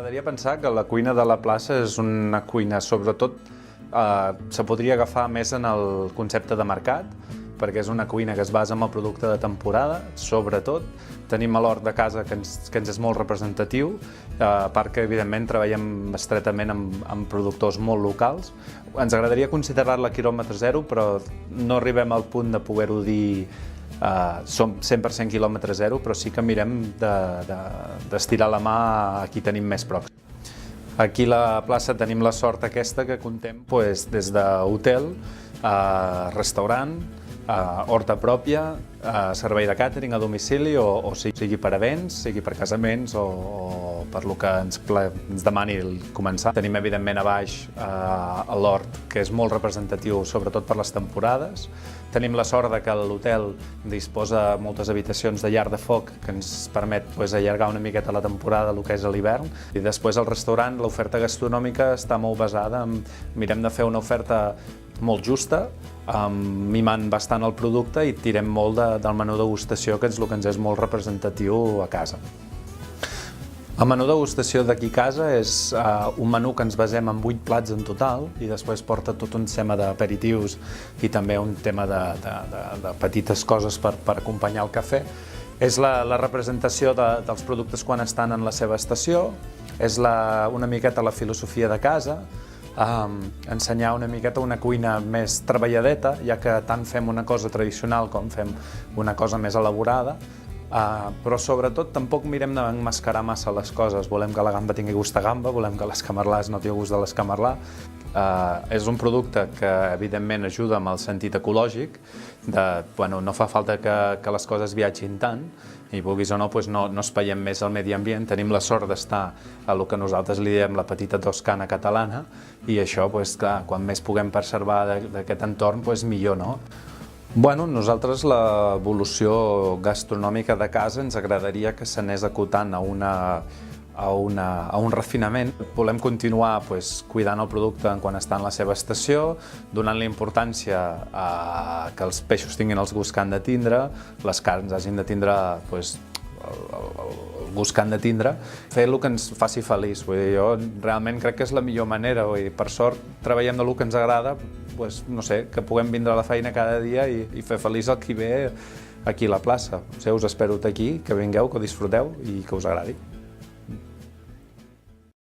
M'agradaria pensar que la cuina de la plaça és una cuina, sobretot, se podria agafar més en el concepte de mercat, perquè és una cuina que es basa en el producte de temporada, sobretot. Tenim l'hort de casa que ens és molt representatiu, a part que, evidentment, treballem estretament amb productors molt locals. Ens agradaria considerar-la quilòmetre zero, però no arribem al punt de poder-ho dir som 100% quilòmetre zero, però sí que mirem d'estirar la mà a qui tenim més pròxim. Aquí a la plaça tenim la sort aquesta que contem des d'hotel, restaurant, horta pròpia, servei de càtering a domicili, o sigui per events, sigui per casaments o per lo que ens demani començar. Tenim, evidentment, a baix l'hort, que és molt representatiu, sobretot per les temporades. Tenim la sort que l'hotel disposa de moltes habitacions de llar de foc que ens permet allargar una miqueta la temporada, el que és l'hivern. I després al restaurant l'oferta gastronòmica està molt basada en... Mirem de fer una oferta molt justa, mimant bastant el producte i tirem molt del menú degustació, que és el que ens és molt representatiu a casa. El menú degustació d'aquí a casa és un menú que ens basem en 8 plats en total i després porta tot un tema d'aperitius i també un tema de petites coses per acompanyar el cafè. És la representació dels productes quan estan en la seva estació, és una miqueta la filosofia de casa, ensenyar una miqueta una cuina més treballadeta, ja que tant fem una cosa tradicional com fem una cosa més elaborada, però sobretot tampoc mirem d'emmascarar massa les coses. Volem que la gamba tingui gust de gamba, volem que l'escamarlàs no tingui gust de l'escamarlà. És un producte que, evidentment, ajuda amb el sentit ecològic, no fa falta que les coses viatgin tant, i vulguis o no, no espaiem més el medi ambient. Tenim la sort d'estar a el que nosaltres li diem la petita Toscana catalana, i això, clar, quan més puguem preservar d'aquest entorn, millor, no? Nosaltres l'evolució gastronòmica de casa ens agradaria que s'anés acotant a un refinament. Volem continuar cuidant el producte quan està en la seva estació, donant-li importància a que els peixos tinguin els gusts que han de tindre, les carns hagin de tindre el gust que han de tindre, fer el que ens faci feliç. Jo realment crec que és la millor manera. Per sort, treballem del que ens agrada, no sé, que puguem vindre a la feina cada dia i fer feliç el qui ve aquí a la plaça. Us espero aquí, que vingueu, que ho disfruteu i que us agradi.